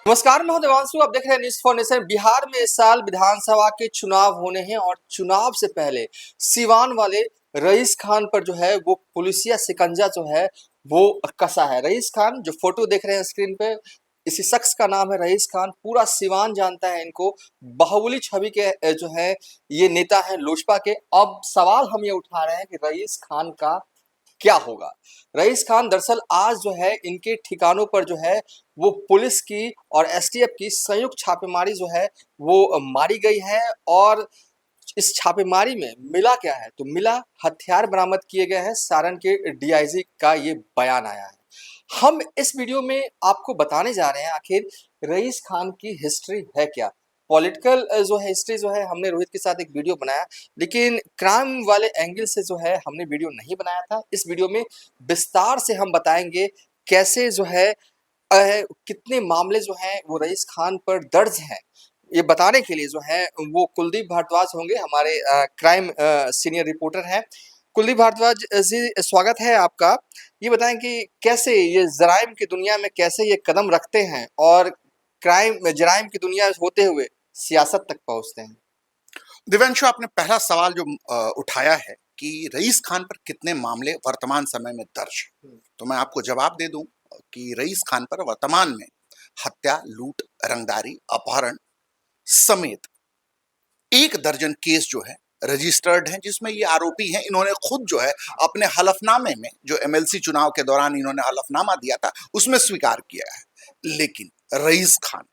नमस्कार, मैं हूं देवांशु। आप देख रहे हैं न्यूज़ फॉर नेशन। बिहार में इस साल विधानसभा के चुनाव होने हैं और चुनाव से पहले सीवान वाले रईस खान पर जो है वो पुलिसिया शिकंजा जो है वो कसा है। रईस खान जो फोटो देख रहे हैं स्क्रीन पे, इसी शख्स का नाम है रईस खान। पूरा सीवान जानता है इनको। बाहुबली छवि के जो है ये नेता है लोजपा के। अब सवाल हम ये उठा रहे हैं कि रईस खान का क्या होगा। रईस खान दरअसल आज जो है इनके ठिकानों पर जो है वो पुलिस की और एसटीएफ की संयुक्त छापेमारी जो है वो मारी गई है। और इस छापेमारी में मिला क्या है, तो मिला हथियार बरामद किए गए हैं। सारण के डीआईजी का ये बयान आया है। हम इस वीडियो में आपको बताने जा रहे हैं आखिर रईस खान की हिस्ट्री है क्या। पॉलिटिकल जो है हिस्ट्री जो है हमने रोहित के साथ एक वीडियो बनाया, लेकिन क्राइम वाले एंगल से जो है हमने वीडियो नहीं बनाया था। इस वीडियो में विस्तार से हम बताएंगे कैसे जो है कितने मामले जो हैं वो रईस खान पर दर्ज हैं। ये बताने के लिए जो है वो कुलदीप भारद्वाज होंगे, हमारे क्राइम सीनियर रिपोर्टर हैं। कुलदीप भारद्वाज जी, स्वागत है आपका। ये बताएं कि कैसे ये जराइम की दुनिया में कैसे ये कदम रखते हैं और जराइम की दुनिया होते हुए सियासत तक पहुंचते हैं। दिव्यांशु, आपने पहला सवाल जो उठाया है कि रईस खान पर कितने मामले वर्तमान समय में दर्ज हैं, तो मैं आपको जवाब दे दूं कि रईस खान पर वर्तमान में हत्या, लूट, रंगदारी, अपहरण समेत 1 दर्जन केस जो है रजिस्टर्ड हैं, जिसमें ये आरोपी हैं। इन्होंने खुद जो है अपने हलफनामे में, जो एमएलसी चुनाव के दौरान इन्होंने हलफनामा दिया था, उसमें स्वीकार किया है। लेकिन रईस खान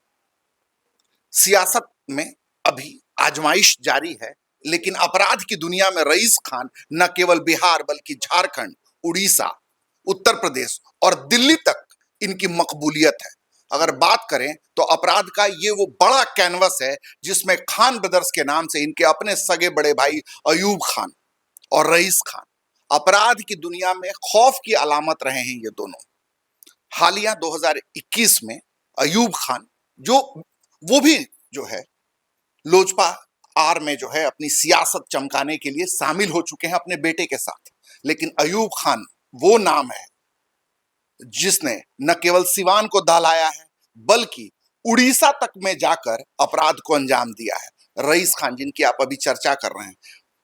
सियासत में अभी आजमाइश जारी है, लेकिन अपराध की दुनिया में रईस खान न केवल बिहार बल्कि झारखंड, उड़ीसा, उत्तर प्रदेश और दिल्ली तक इनकी मकबूलियत है। अगर बात करें तो अपराध का ये वो बड़ा कैनवस है जिसमें खान ब्रदर्स के नाम से इनके अपने सगे बड़े भाई अयूब खान और रईस खान अपराध की दुनिया में खौफ की अलामत रहे हैं। ये दोनों हालिया 2021 में अयूब खान, जो वो भी जो है लोजपा आर में जो है अपनी सियासत चमकाने के लिए शामिल हो चुके हैं अपने बेटे के साथ। लेकिन अयूब खान वो नाम है जिसने न केवल सिवान को दहलाया है बल्कि उड़ीसा तक में जाकर अपराध को अंजाम दिया है। रईस खान, जिनकी आप अभी चर्चा कर रहे हैं,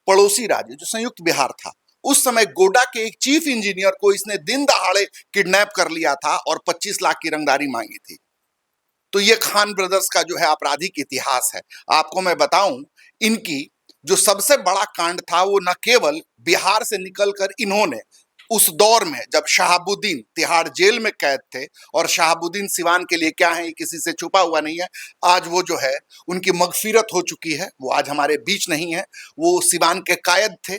पड़ोसी राज्य जो संयुक्त बिहार था, उस समय गोड्डा के एक चीफ इंजीनियर को इसने दिन दहाड़े किडनैप कर लिया था और 25 लाख की रंगदारी मांगी थी। तो ये खान ब्रदर्स का जो है आपराधिक इतिहास है। आपको मैं बताऊं, इनकी जो सबसे बड़ा कांड था वो न केवल बिहार से निकलकर इन्होंने उस दौर में जब शहाबुद्दीन तिहाड़ जेल में कैद थे, और शहाबुद्दीन सिवान के लिए क्या है ये किसी से छुपा हुआ नहीं है। आज वो जो है उनकी मगफिरत हो चुकी है, वो आज हमारे बीच नहीं है। वो सिवान के कायद थे,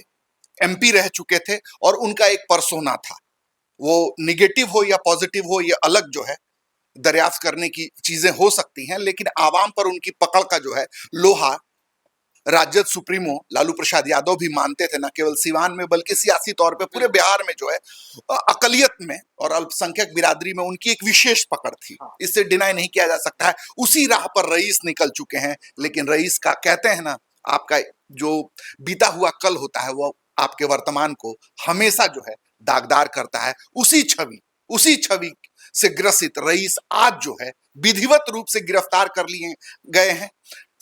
एमपी रह चुके थे, और उनका एक पर्सोना था। वो निगेटिव हो या पॉजिटिव हो ये अलग जो है दरियाफ्त करने की चीजें हो सकती हैं, लेकिन आवाम पर उनकी पकड़ का जो है लोहा राजद सुप्रीमो लालू प्रसाद यादव भी मानते थे, न केवल सिवान में बल्कि सियासी तौर पे पूरे बिहार में जो है अकलियत में और अल्पसंख्यक बिरादरी में उनकी एक विशेष पकड़ थी। इससे डिनाई नहीं किया जा सकता है। उसी राह पर रईस निकल चुके हैं। लेकिन रईस का कहते हैं ना, आपका जो बीता हुआ कल होता है वो आपके वर्तमान को हमेशा जो है दागदार करता है। उसी छवि से ग्रसित रईस आज जो है विधिवत रूप से गिरफ्तार कर लिए गए हैं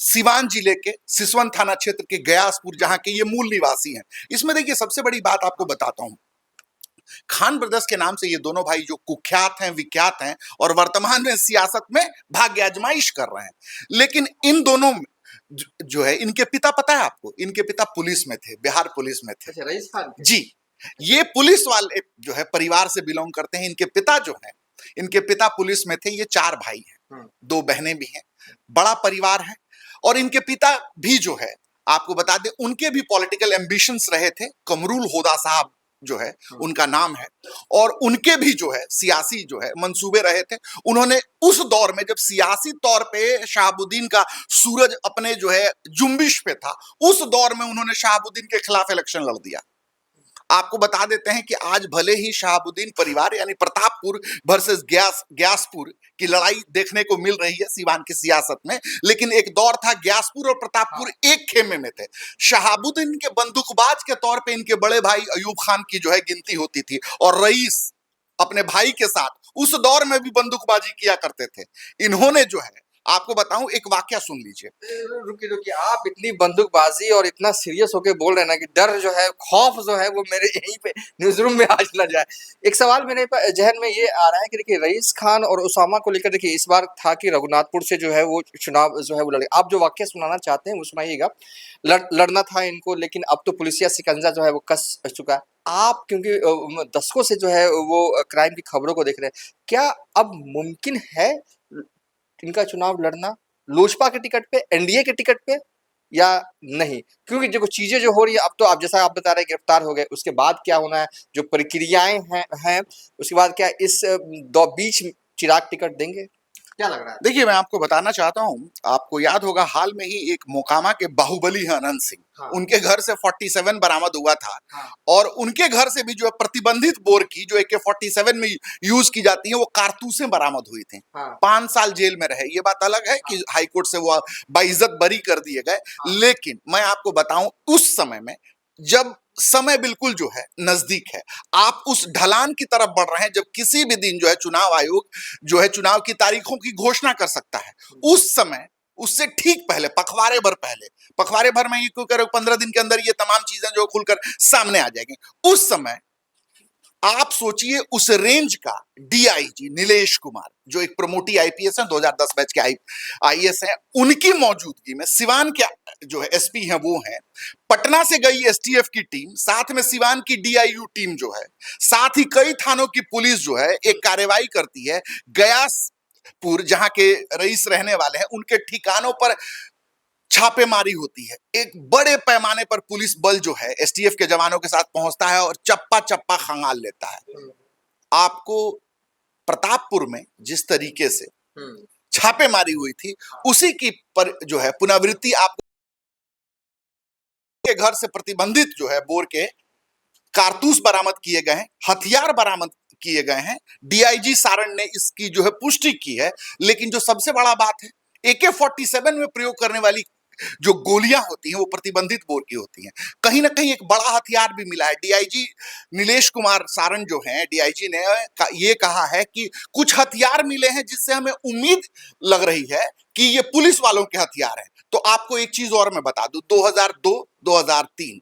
सिवान जिले के सिसवन थाना क्षेत्र के गयासपुर, जहां के ये मूल निवासी हैं। इसमें देखिए, सबसे बड़ी बात आपको बताता हूं, खान ब्रदर्स के नाम से ये दोनों भाई जो कुख्यात हैं, विख्यात हैं और वर्तमान में सियासत में भाग्य आजमाइश कर रहे हैं। लेकिन इन दोनों जो है, इनके पिता, पता है आपको, इनके पिता पुलिस में थे, बिहार पुलिस में थे। रईस खान जी, ये पुलिस वाले जो है परिवार से बिलोंग करते हैं। इनके पिता जो है, इनके पिता पुलिस में थे। ये 4 भाई हैं, 2 बहनें भी हैं, बड़ा परिवार है। और इनके पिता भी जो है, आपको बता दें, उनके भी पॉलिटिकल एम्बिशंस रहे थे। कमरुल होदा साहब जो है उनका नाम है, और उनके भी जो है सियासी जो है मंसूबे रहे थे। उन्होंने उस दौर में जब सियासी तौर पे शहाबुद्दीन का सूरज अपने जो है जुम्बिश पे था, उस दौर में उन्होंने शहाबुद्दीन के खिलाफ इलेक्शन लड़ दिया। आपको बता देते हैं कि आज भले ही शहाबुद्दीन परिवार यानी प्रतापपुर वर्सेस ग्यासपुर की लड़ाई देखने को मिल रही है सिवान की सियासत में, लेकिन एक दौर था ग्यासपुर और प्रतापपुर एक खेमे में थे। शहाबुद्दीन के बंदूकबाज के तौर पे इनके बड़े भाई अयूब खान की जो है गिनती होती थी, और रईस अपने भाई के साथ उस दौर में भी बंदूकबाजी किया करते थे। इन्होंने जो है, आपको बताऊं एक वाकया सुन लीजिए। रुकिए रुकिए, आप इतनी बंदूकबाजी और इतना सीरियस होके बोल रहे हैं ना कि डर जो है, खौफ जो है वो मेरे यहीं पे न्यूज रूम में आज ना जाए। एक सवाल मेरे जहन में ये आ रहा है कि देखिए रईस खान और उसामा को लेकर, देखिए इस बार था कि रघुनाथपुर से जो है वो चुनाव जो है वो लड़े। आप जो वाकया सुनाना चाहते हैं वो सुनाइएगा। लड़ना था इनको, लेकिन अब तो पुलिसिया शिकंजा जो है वो कस चुका है। आप क्योंकि दशकों से जो है वो क्राइम की खबरों को देख रहे हैं, क्या अब मुमकिन है इनका चुनाव लड़ना लोजपा के टिकट पे, एनडीए के टिकट पे, या नहीं? क्योंकि देखो चीजें जो हो रही है अब तो, आप जैसा आप बता रहे हैं गिरफ्तार हो गए, उसके बाद क्या होना है, जो प्रक्रियाएं हैं उसके बाद क्या इस दो बीच चिराग टिकट देंगे, क्या लग रहा है? देखिए, मैं आपको बताना चाहता हूं, आपको याद होगा हाल में ही एक मोकामा के बाहुबली हैं अनंत सिंह, हाँ। उनके घर से 47 बरामद हुआ था। हाँ। और उनके घर से भी जो है प्रतिबंधित बोर की, जो AK-47 में यूज की जाती है, वो कारतूसें बरामद हुई थी। हाँ। 5 साल जेल में रहे। ये बात अलग है कि हाईकोर्ट से वो बाइज्जत बरी कर दिए गए। लेकिन मैं आपको बताऊं, उस समय में जब समय बिल्कुल जो है नजदीक है, आप उस ढलान की तरफ बढ़ रहे हैं जब किसी भी दिन जो है चुनाव आयोग जो है चुनाव की तारीखों की घोषणा कर सकता है। उस समय, उससे ठीक पहले, पखवाड़े भर में ये क्यों करो, 15 दिन के अंदर ये तमाम चीजें जो खुलकर सामने आ जाएंगी। उस समय आप सोचिए, उस रेंज का डीआईजी नीलेश कुमार, जो एक प्रमोटी आईपीएस है, 2010 बैच के आईएएस हैं, उनकी मौजूदगी में सिवान के जो है एसपी हैं वो हैं, पटना से गई एसटीएफ की टीम, साथ में सिवान की डीआईयू टीम जो है, साथ ही कई थानों की पुलिस जो है एक कार्रवाई करती है। गयासपुर, जहां के रईस रहने वाले हैं, उनके ठिकानों पर छापेमारी होती है। एक बड़े पैमाने पर पुलिस बल जो है एसटीएफ के जवानों के साथ पहुंचता है और चप्पा चप्पा खंगाल लेता है। आपको प्रतापपुर में जिस तरीके से छापेमारी हुई थी, उसी की पर जो है पुनरावृत्ति आपको के घर से प्रतिबंधित जो है बोर के कारतूस बरामद किए गए हैं, हथियार बरामद किए गए हैं। डीआईजी सारण ने इसकी जो है पुष्टि की है। लेकिन जो सबसे बड़ा बात है, AK-47 में प्रयोग करने वाली जो गोलियां होती हैं वो प्रतिबंधित बोर की होती हैं। कहीं ना कहीं एक बड़ा हथियार भी मिला है। डीआईजी नीलेश कुमार सारण जो हैं, डीआईजी ने ये कहा है कि कुछ हथियार मिले हैं जिससे हमें उम्मीद लग रही है कि ये पुलिस वालों के हथियार हैं। तो आपको एक चीज और मैं बता दूं, 2002-2003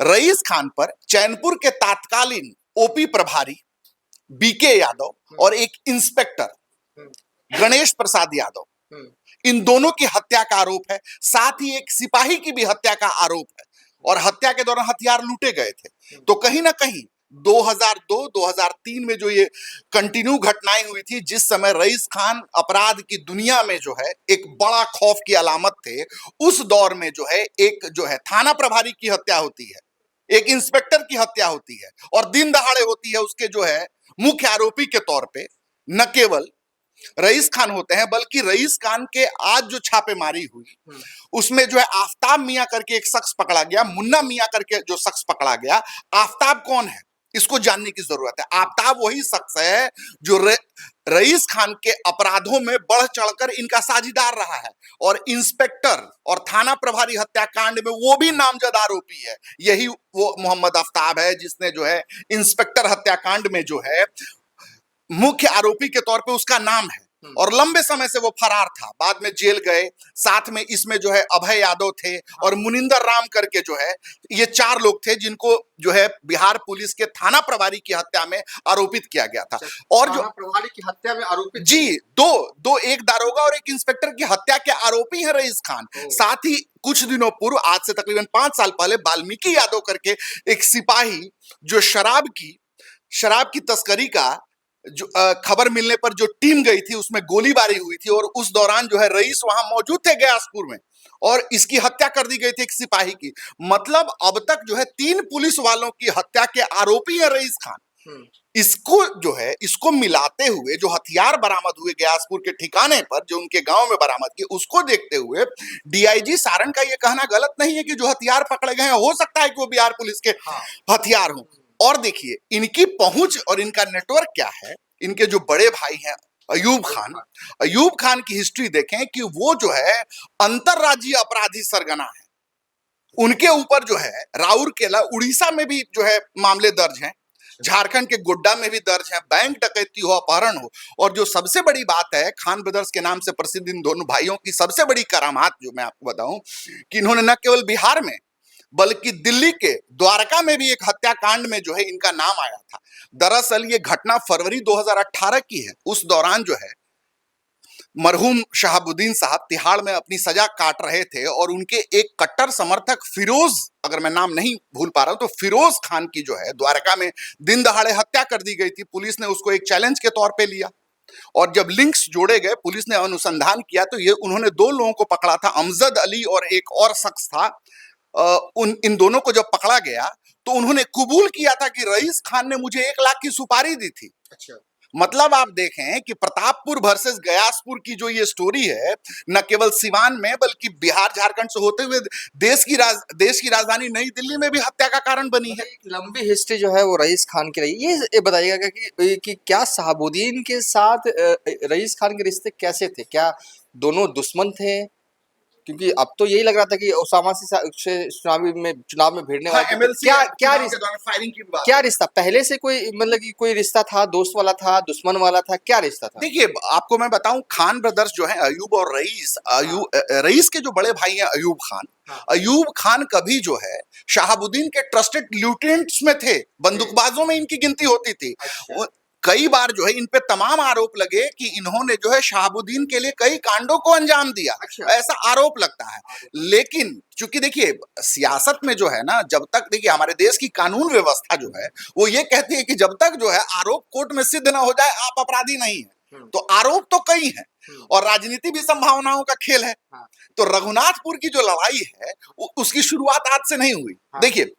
रईस खान पर चैनपुर के तत्कालीन ओपी प्रभारी बीके यादव और एक इंस्पेक्टर गणेश प्रसाद यादव, इन दोनों की हत्या का आरोप है। साथ ही एक सिपाही की भी हत्या का आरोप है, और हत्या के दौरान हथियार लूटे गए थे। तो कहीं ना कहीं 2002-2003 में जो ये कंटिन्यू घटनाएं हुई थी, जिस समय रईस खान अपराध की दुनिया में जो है एक बड़ा खौफ की अलामत थे, उस दौर में जो है एक जो है थाना प्रभारी की हत्या होती है, एक इंस्पेक्टर की हत्या होती है, और दिन दहाड़े होती है। उसके जो है मुख्य आरोपी के तौर पे न केवल रईस खान होते हैं, बल्कि रईस खान के आज जो छापेमारी हुई उसमें जो है आफ्ताब मियां करके एक शख्स पकड़ा गया, मुन्ना मियां करके जो शख्स पकड़ा गया। आफ्ताब कौन है, इसको जानने की जरूरत है। आफ्ताब वही शख्स है जो रईस खान के अपराधों में बढ़ चढ़कर इनका साझीदार रहा है, और इंस्पेक्टर और थाना प्रभारी हत्याकांड में वो भी नामजद आरोपी है। यही वो मोहम्मद आफ्ताब है जिसने जो है इंस्पेक्टर हत्याकांड में जो है मुख्य आरोपी के तौर पे उसका नाम है, और लंबे समय से वो फरार था, बाद में जेल गए। साथ में इसमें जो है अभय यादव थे और मुनिंदर राम करके जो है, ये 4 लोग थे जिनको जो है बिहार पुलिस के थाना प्रभारी की हत्या में आरोपित किया गया था। और जो प्रभारी की हत्या में आरोपित, जी, दो एक दारोगा और एक इंस्पेक्टर की हत्या के आरोपी हैं रईस खान। साथ ही कुछ दिनों पूर्व, आज से तकरीबन 5 साल पहले, वाल्मीकि यादव करके एक सिपाही जो शराब की तस्करी का जो खबर मिलने पर जो टीम गई थी, उसमें गोलीबारी हुई थी, और उस दौरान जो है रईस वहां मौजूद थे गयासपुर में, और इसकी हत्या कर दी गई थी एक सिपाही की। मतलब अब तक जो है 3 पुलिस वालों की हत्या के आरोपी है रईस खान। इसको जो है, इसको मिलाते हुए जो हथियार बरामद हुए गयासपुर के ठिकाने पर, जो उनके गांव में बरामद किए, उसको देखते हुए डीआईजी सारण का यह कहना गलत नहीं है कि जो हथियार पकड़े गए हैं हो सकता है कि वो बिहार पुलिस के हथियार हों। और देखिए इनकी पहुंच और इनका नेटवर्क क्या है। इनके जो बड़े भाई हैं अयूब खान की हिस्ट्री देखें कि वो जो है अंतरराज्यीय अपराधी सरगना है। उनके ऊपर जो है राउरकेला, उड़ीसा में भी जो है मामले दर्ज हैं। झारखंड के गोड्डा में भी दर्ज है, बैंक डकैती हो, अपहरण हो। और जो सबसे बड़ी बात है, खान ब्रदर्स के नाम से प्रसिद्ध इन दोनों भाइयों की सबसे बड़ी करामात जो मैं आपको बताऊं कि इन्होंने न केवल बिहार में बल्कि दिल्ली के द्वारका में भी एक हत्याकांड में जो है इनका नाम आया था। दरअसल ये घटना फरवरी 2018 की है। उस दौरान जो है मरहूम शहाबुद्दीन साहब तिहाड़ में अपनी सजा काट रहे थे और उनके एक कट्टर समर्थक फिरोज, अगर मैं नाम नहीं भूल पा रहा हूं तो फिरोज खान की जो है द्वारका में दिन दहाड़े हत्या कर दी गई थी। पुलिस ने उसको एक चैलेंज के तौर पे लिया और जब लिंक्स जोड़े गए, पुलिस ने अनुसंधान किया तो ये उन्होंने दो लोगों को पकड़ा था, अमजद अली और एक और शख्स था। इन दोनों को जब पकड़ा गया तो उन्होंने कबूल किया था कि रईस खान ने मुझे 1 लाख की सुपारी दी थी। अच्छा। मतलब आप देखें कि प्रतापपुर वर्सेस गयासपुर की जो ये स्टोरी है, न केवल सिवान में बल्कि बिहार झारखंड से होते हुए देश की राजधानी नई दिल्ली में भी हत्या का कारण बनी है। एक लंबी हिस्ट्री जो है वो रईस खान की रही। ये बताइएगा कि क्या शहाबुद्दीन के साथ रईस खान के रिश्ते कैसे थे? क्या दोनों दुश्मन थे? क्योंकि अब तो यही लग रहा था कि ओसामा से चुनाव में भिड़ने हाँ, वाले थे। एमएलसी क्या क्या चुनाव के रिश्ता दौरान फायरिंग की बात क्या है। रिश्ता पहले से कोई मतलब कि कोई रिश्ता था, दोस्त वाला था, दुश्मन वाला था, क्या रिश्ता था? देखिए, आपको मैं बताऊं, खान ब्रदर्स जो है अयूब और रईस, रईस के जो बड़े भाई हैं अयूब खान, हाँ। अयूब खान कभी जो है शहाबुद्दीन के ट्रस्टेड ल्यूटेनेंट्स में थे, बंदूकबाजों में इनकी गिनती होती थी। अच्छा। कई बार जो है इन पे तमाम आरोप लगे कि इन्होंने जो है शहाबुद्दीन के लिए कई कांडों को अंजाम दिया, अच्छा। ऐसा आरोप लगता है। लेकिन चूंकि देखिए सियासत में जो है ना, जब तक देखिए हमारे देश की कानून व्यवस्था जो है वो ये कहती है कि जब तक जो है आरोप कोर्ट में सिद्ध ना हो जाए आप अपराधी नहीं है। तो आरोप तो कई हैं और राजनीति भी संभावनाओं का खेल है। हाँ। तो रघुनाथपुर की जो लड़ाई है उसकी शुरुआत आज से नहीं हुई। हाँ। देखिए,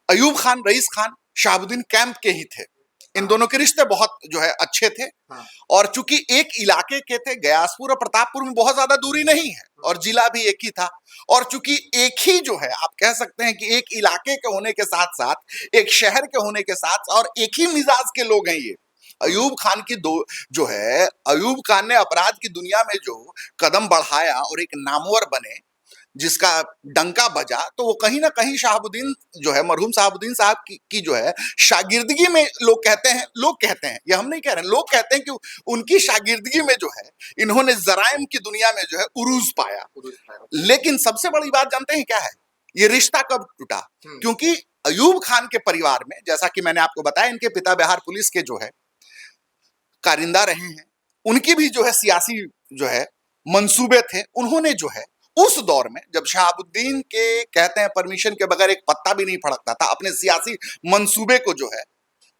अयूब खान, रईस खान शहाबुद्दीन कैंप के ही थे। इन दोनों के रिश्ते बहुत जो है अच्छे थे। हाँ। और चूंकि एक इलाके के थे, गयासपुर और प्रतापपुर में बहुत ज्यादा दूरी नहीं है और जिला भी एक ही था। और चूंकि एक ही जो है आप कह सकते हैं कि एक इलाके के होने के साथ साथ एक शहर के होने के साथ और एक ही मिजाज के लोग हैं ये। अयूब खान की दो जो है, अयूब खान ने अपराध की दुनिया में जो कदम बढ़ाया और एक नामवर बने, जिसका डंका बजा, तो वो कहीं ना कहीं शहाबुद्दीन जो है, मरहूम शहाबुद्दीन साहब की जो है शागिर्दगी में, लोग कहते हैं, ये हम नहीं कह रहे, लोग कहते हैं कि उनकी शागिर्दगी में जो है इन्होंने जराइम की दुनिया में जो है उरूज पाया। लेकिन सबसे बड़ी बात जानते हैं क्या है? ये रिश्ता कब टूटा? क्योंकि अयूब खान के परिवार में, जैसा कि मैंने आपको बताया, इनके पिता बिहार पुलिस के जो है कारिंदा रहे हैं, उनकी भी जो है सियासी जो है मंसूबे थे। उन्होंने जो है उस दौर में, जब शहाबुद्दीन के कहते हैं परमिशन के बगैर एक पत्ता भी नहीं फड़कता था, अपने सियासी मंसूबे को जो है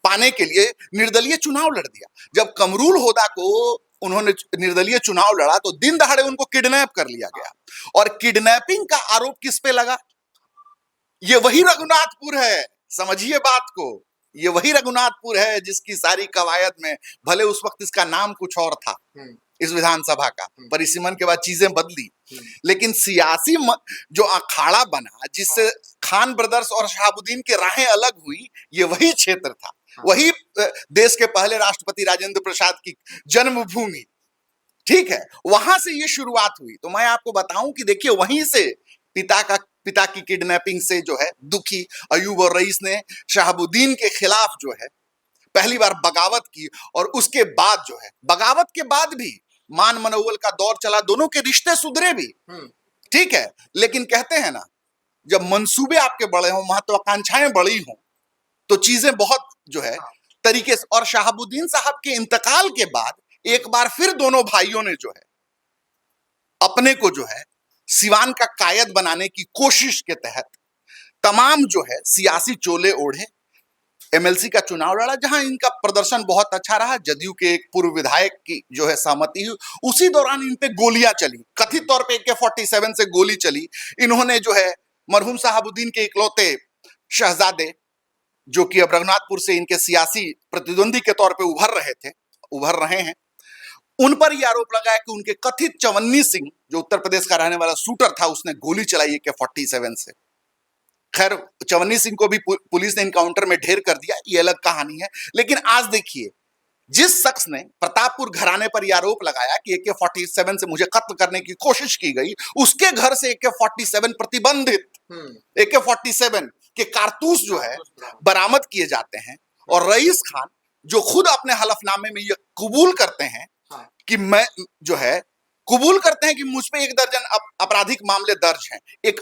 पाने के लिए निर्दलीय चुनाव लड़ दिया। जब कमरूल होदा को उन्होंने निर्दलीय चुनाव लड़ा तो दिन दहाड़े उनको किडनैप कर लिया गया। और किडनैपिंग का आरोप किस पे लगा? ये वही रघुनाथपुर है, समझिए बात को। ये वही रघुनाथपुर है जिसकी सारी कवायद में, भले उस वक्त इसका नाम कुछ और था इस विधानसभा का, परिसीमन के बाद चीजें बदली, लेकिन सियासी जो अखाड़ा बना जिससे खान ब्रदर्स और शहाबुद्दीन की राहें अलग हुई, ये वही क्षेत्र था। वही देश के पहले राष्ट्रपति राजेंद्र प्रसाद की जन्मभूमि, ठीक है, वहां से ये शुरुआत हुई। तो मैं आपको बताऊं कि देखिए वहीं से पिता की किडनैपिंग से जो है दुखी अयूब और रईस ने शहाबुद्दीन के खिलाफ जो है पहली बार बगावत की। और उसके बाद जो है, बगावत के बाद भी मान मनोवल का दौर चला, दोनों के रिश्ते सुधरे भी, ठीक है। लेकिन कहते हैं ना, जब मंसूबे आपके बड़े हों, महत्वाकांक्षाएं बड़ी हों, तो चीजें बहुत जो है तरीके से। और शहाबुद्दीन साहब के इंतकाल के बाद एक बार फिर दोनों भाइयों ने जो है अपने को जो है सिवान का कायद बनाने की कोशिश के तहत तमाम जो है सियासी चोले ओढ़े, एमएलसी का चुनाव लड़ा, जहां इनका प्रदर्शन बहुत अच्छा रहा। जदयू के एक पूर्व विधायक की जो है सहमति हुई। उसी दौरान इन पे गोलियां चली, कथित तौर पे AK-47 से गोली चली। इन्होंने जो है मरहूम शहाबुद्दीन के इकलौते शहजादे, जो कि अब रघुनाथपुर से इनके सियासी प्रतिद्वंदी के तौर पे उभर रहे हैं, उन पर यह आरोप लगाया कि उनके कथित चवन्नी सिंह, जो उत्तर प्रदेश का रहने वाला शूटर था, उसने गोली चलाई AK-47 से। खैर, चवन्नी सिंह को भी पुलिस ने इनकाउंटर में ढेर कर दिया, ये अलग कहानी है। लेकिन आज देखिए, जिस शख्स ने प्रतापपुर घराने पर यह आरोप लगाया कि AK-47 से मुझे कत्ल करने की कोशिश की गई, उसके घर से AK-47 प्रतिबंधित AK-47 के कारतूस जो है बरामद किए जाते हैं। और रईस खान जो खुद अपने हलफनामे में ये कबूल करते हैं हाँ। कि मैं जो है कबूल करते हैं कि मुझ पे 1 दर्जन आपराधिक मामले दर्ज हैं। एक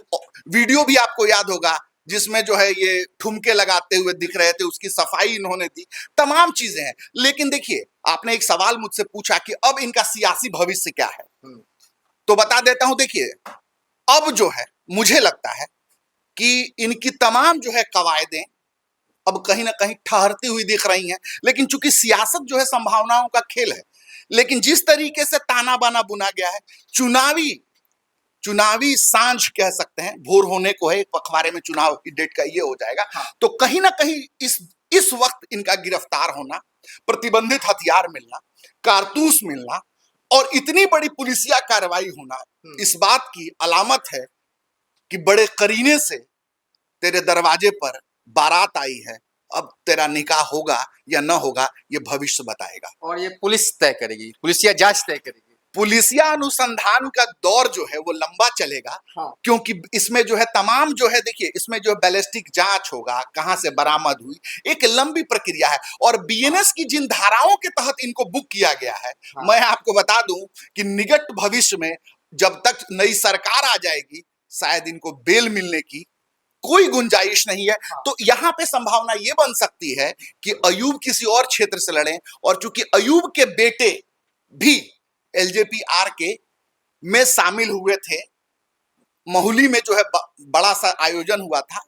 वीडियो भी आपको याद होगा जिसमें जो है ये ठुमके लगाते हुए दिख रहे थे, उसकी सफाई इन्होंने दी, तमाम चीजें हैं। लेकिन देखिए, आपने एक सवाल मुझसे पूछा कि अब इनका सियासी भविष्य क्या है, तो बता देता हूं। देखिए, अब जो है मुझे लगता है कि इनकी तमाम जो है कवायदें अब कहीं ना कहीं ठहरती हुई दिख रही हैं। लेकिन चूंकि सियासत जो है संभावनाओं का खेल है, लेकिन जिस तरीके से ताना बाना बुना गया है, चुनावी चुनावी सांझ कह सकते हैं, भोर होने को है, एक पखवाड़े में चुनाव की डेट का ये हो जाएगा। तो कहीं ना कहीं इस वक्त इनका गिरफ्तार होना, प्रतिबंधित हथियार मिलना, कारतूस मिलना और इतनी बड़ी पुलिसिया कार्रवाई होना इस बात की अलामत है कि बड़े करीने से तेरे दरवाजे पर बारात आई है। अब तेरा निकाह होगा या न होगा ये भविष्य बताएगा। और ये पुलिस तय करेगी, पुलिसिया जांच तय करेगी। पुलिसिया अनुसंधान का दौर जो है वो लंबा चलेगा। हाँ। क्योंकि इसमें जो है तमाम जो है, देखिए, इसमें जो बैलिस्टिक जांच होगा, कहां से बरामद हुई, एक लंबी प्रक्रिया है। और बीएनएस की जिन धाराओं के तहत इनको बुक किया गया है, हाँ। मैं आपको बता दूं कि निकट भविष्य में जब तक नई सरकार आ जाएगी, शायद इनको बेल मिलने की कोई गुंजाइश नहीं है। तो यहां पे संभावना ये बन सकती है कि अयूब किसी और क्षेत्र से लड़ें। और चूंकि अयूब के बेटे भी एलजेपी-आर के में शामिल हुए थे, महुली में जो है बड़ा सा आयोजन हुआ था।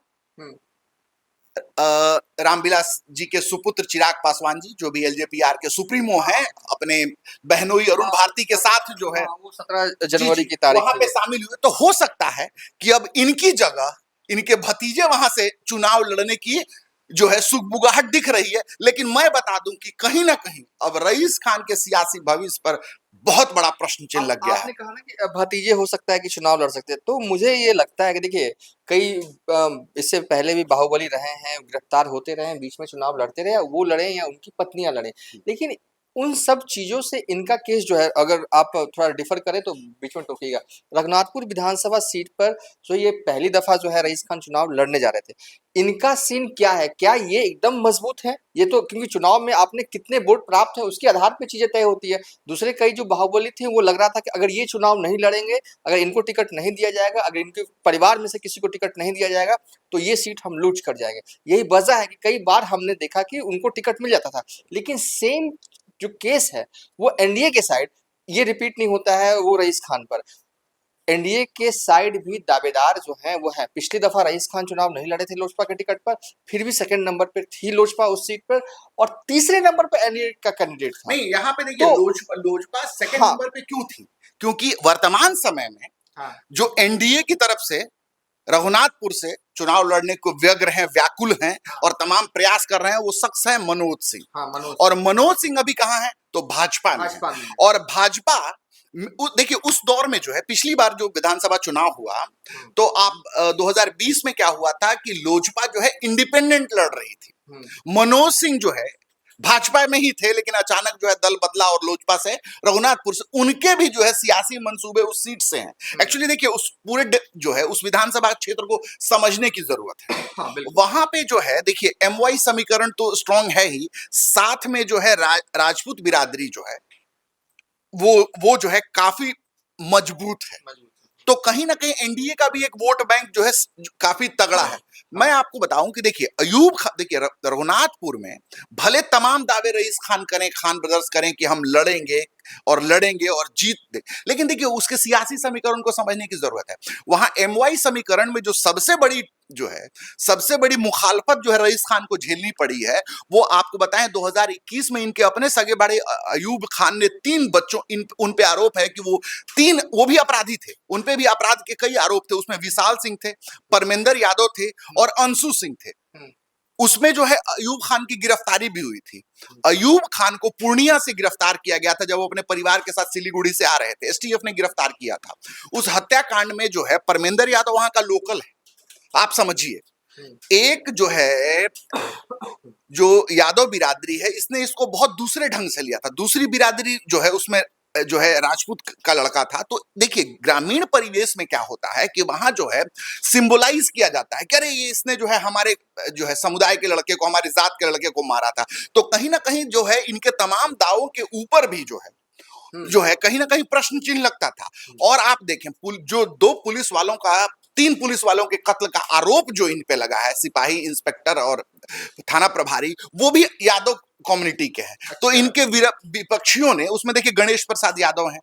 रामविलास जी के सुपुत्र चिराग पासवान जी, जो भी एलजेपी-आर के सुप्रीमो हैं, अपने बहनोई अरुण भारती के साथ जो है वो 17 जनवरी की तारीख वहां पे शामिल हुए। तो हो सकता है कि अब इनकी जगह इनके भतीजे वहां से चुनाव लड़ने की जो है सुगबुगाहट दिख रही है। लेकिन मैं बता दूं कि कहीं ना कहीं अब रईस खान के सियासी भविष्य पर बहुत बड़ा प्रश्न चिन्ह लग गया है। आपने कहा ना कि भतीजे हो सकता है कि चुनाव लड़ सकते हैं, तो मुझे ये लगता है कि देखिए, कई इससे पहले भी बाहुबली रहे हैं, गिरफ्तार होते रहे हैं, बीच में चुनाव लड़ते रहे, वो लड़े या उनकी पत्नियां लड़े, लेकिन उन सब चीजों से इनका केस जो है, अगर आप थोड़ा डिफर करें तो बीच में टोकिएगा। रघुनाथपुर विधानसभा सीट पर जो ये पहली दफा जो है रईस खान चुनाव लड़ने जा रहे थे, इनका सीन क्या है? क्या ये एकदम मजबूत है? ये तो क्योंकि चुनाव में आपने कितने वोट प्राप्त है उसके आधार पे चीजें तय होती है। दूसरे कई जो बाहुबली थे वो लग रहा था कि अगर ये चुनाव नहीं लड़ेंगे, अगर इनको टिकट नहीं दिया जाएगा, अगर इनके परिवार में से किसी को टिकट नहीं दिया जाएगा, तो ये सीट हम लूज कर जाएंगे। यही वजह है कि कई बार हमने देखा कि उनको टिकट मिल जाता था, लेकिन सेम जो केस है वो एनडीए के साइड ये रिपीट नहीं होता है वो रईस खान पर। एनडीए के साइड भी दावेदार जो हैं वो है। पिछली दफा रईस खान चुनाव नहीं लड़े थे लोजपा के टिकट पर, फिर भी सेकंड नंबर पे थी लोजपा उस सीट पर, और तीसरे नंबर पर एनडीए का कैंडिडेट था। नहीं, यहाँ पे देखिए, तो लोजपा सेकंड हाँ। नंबर पे क्यों थी? क्योंकि वर्तमान समय में जो एनडीए की तरफ से रघुनाथपुर से चुनाव लड़ने को व्यग्र हैं, व्याकुल हैं और तमाम प्रयास कर रहे हैं, वो शख्स है मनोज सिंह। और मनोज सिंह अभी कहाँ है? तो भाजपा में है। और भाजपा देखिए, उस दौर में जो है, पिछली बार जो विधानसभा चुनाव हुआ, तो आप 2020 में क्या हुआ था कि लोजपा जो है इंडिपेंडेंट लड़ रही थी। मनोज सिंह जो है भाजपा में ही थे, लेकिन अचानक जो है दल बदला और लोजपा से, रघुनाथपुर से, उनके भी जो है सियासी मंसूबे उस सीट से हैं। एक्चुअली देखिए, उस पूरे जो है उस विधानसभा क्षेत्र को समझने की जरूरत है। वहां पे जो है देखिए, एमवाई समीकरण तो स्ट्रांग है ही, साथ में जो है राजपूत बिरादरी जो है वो जो है काफी मजबूत है। तो कहीं ना कहीं एनडीए का भी एक वोट बैंक जो है काफी तगड़ा है। मैं आपको बताऊं कि देखिए, देखिए, रघुनाथपुर में भले तमाम दावे रईस खान करें, खान ब्रदर्स करें कि हम लड़ेंगे और जीत दे, लेकिन देखिए उसके सियासी समीकरण को समझने की जरूरत है। वहां एमवाई समीकरण में जो सबसे बड़ी मुखालफत जो है रईस खान को झेलनी पड़ी है, वो आपको बताएं, 2021 में इनके अपने सगे बड़े अयूब खान ने 3 बच्चों, उन पे आरोप है कि वो भी अपराधी थे, उन पे भी अपराध के कई आरोप थे। उसमें विशाल सिंह थे, परमेंद्र यादव थे और अंशु सिंह थे। उसमें जो है अयूब खान की गिरफ्तारी भी हुई थी। अयूब खान को पूर्णिया से गिरफ्तार किया गया था जब वो अपने परिवार के साथ सिलीगुड़ी से आ रहे थे। एसटीएफ ने गिरफ्तार किया था। उस हत्याकांड में जो है परमेंद्र यादव वहां का लोकल है, आप समझिए। एक जो है जो यादव बिरादरी है, इसने इसको बहुत दूसरे ढंग से लिया था। दूसरी बिरादरी जो है उसमें जो है राजपूत का लड़का था। तो देखिए ग्रामीण परिवेश में क्या होता है कि वहां जो है सिंबलाइज किया जाता है कि अरे ये इसने जो है हमारे जो है समुदाय के लड़के को, हमारी जात के लड़के को मारा था। तो कहीं ना कहीं जो है इनके तमाम दावों के ऊपर भी जो है कहीं ना कहीं प्रश्न चिन्ह लगता था। और आप देखें जो 2 पुलिस वालों का, 3 पुलिस वालों के कत्ल का आरोप जो इन पे लगा है, सिपाही, इंस्पेक्टर और थाना प्रभारी, वो भी यादव कम्युनिटी के हैं। तो अच्छा। इनके विपक्षियों ने, उसमें देखिए गणेश प्रसाद यादव हैं,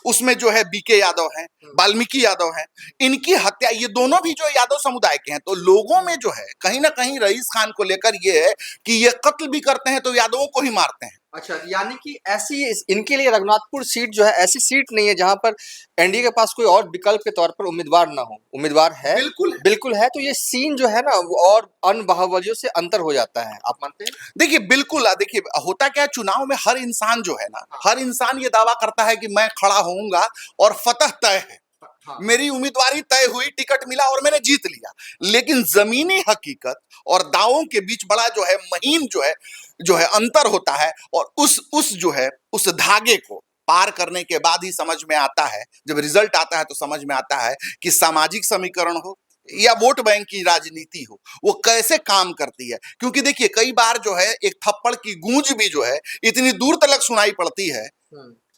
उसमें जो है बीके यादव हैं, वाल्मीकि यादव हैं, इनकी हत्या, ये दोनों भी जो यादव समुदाय के हैं। तो लोगों में जो है कहीं ना कहीं रईस खान को लेकर ये है कि ये कत्ल भी करते हैं तो यादवों को ही मारते हैं। अच्छा, यानी कि ऐसी इनके लिए रघुनाथपुर सीट जो है ऐसी सीट नहीं है जहां पर एनडीए के पास कोई और विकल्प के तौर पर उम्मीदवार ना हो। उम्मीदवार है, बिल्कुल है। बिल्कुल है। तो ये सीन जो है ना वो और अन्य बाहुबलियों से अंतर हो जाता है, आप मानते हैं? देखिए बिल्कुल, देखिए होता क्या है, चुनाव में हर इंसान जो है ना, हर इंसान ये दावा करता है कि मैं खड़ा होऊंगा और फतह तय है, हाँ। मेरी उम्मीदवारी तय हुई, टिकट मिला और मैंने जीत लिया। लेकिन जमीनी हकीकत और दावों के बीच बड़ा जो है महीन जो है अंतर होता है। और उस जो है उस धागे को पार करने के बाद ही समझ में आता है, जब रिजल्ट आता है तो समझ में आता है कि सामाजिक समीकरण हो या वोट बैंक की राजनीति हो, वो कैसे काम करती है। क्योंकि देखिए कई बार जो है एक थप्पड़ की गूंज भी जो है इतनी दूर तक सुनाई पड़ती है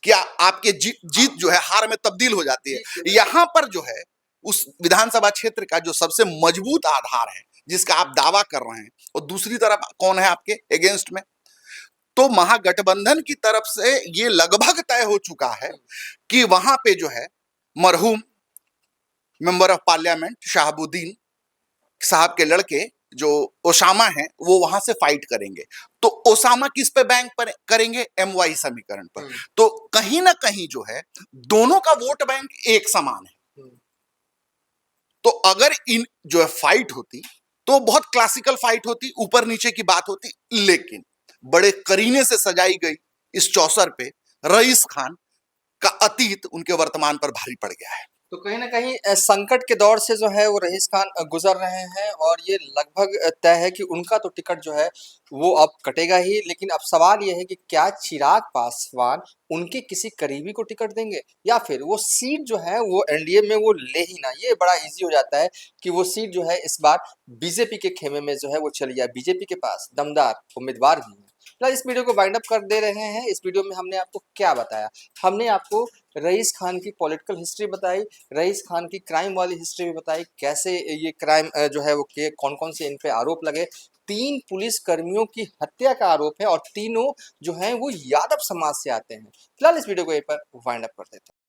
कि आपके जीत जो है हार में तब्दील हो जाती है। यहां पर जो है उस विधानसभा क्षेत्र का जो सबसे मजबूत आधार है जिसका आप दावा कर रहे हैं, और दूसरी तरफ कौन है आपके अगेंस्ट में, तो महागठबंधन की तरफ से ये लगभग तय हो चुका है कि वहां पे जो है मरहूम मेंबर ऑफ पार्लियामेंट शहाबुद्दीन साहब के लड़के जो ओसामा हैं वो वहां से फाइट करेंगे। तो ओसामा किस पे बैंक पर करेंगे, एमवाई समीकरण पर। तो कहीं ना कहीं जो है दोनों का वोट बैंक एक समान है। तो अगर इन जो है फाइट होती तो बहुत क्लासिकल फाइट होती, ऊपर नीचे की बात होती। लेकिन बड़े करीने से सजाई गई इस चौसर पे रईस खान का अतीत उनके वर्तमान पर भारी पड़ गया है। तो कहीं न कहीं संकट के दौर से जो है वो रईस खान गुज़र रहे हैं और ये लगभग तय है कि उनका तो टिकट जो है वो अब कटेगा ही। लेकिन अब सवाल ये है कि क्या चिराग पासवान उनके किसी करीबी को टिकट देंगे या फिर वो सीट जो है वो एनडीए में वो ले ही ना। ये बड़ा ईज़ी हो जाता है कि वो सीट जो है इस बार बीजेपी के खेमे में जो है वो चली जाए। बीजेपी के पास दमदार उम्मीदवार भी हैं। फिलहाल इस वीडियो को वाइंड अप कर दे रहे हैं। इस वीडियो में हमने आपको क्या बताया? हमने आपको रईस खान की पॉलिटिकल हिस्ट्री बताई, रईस खान की क्राइम वाली हिस्ट्री भी बताई, कैसे ये क्राइम जो है वो के कौन-कौन से इन पे आरोप लगे। 3 पुलिस कर्मियों की हत्या का आरोप है और तीनों जो हैं वो यादव समाज से आते हैं। फिलहाल इस वीडियो को यहीं पर वाइंड अप कर देते हैं।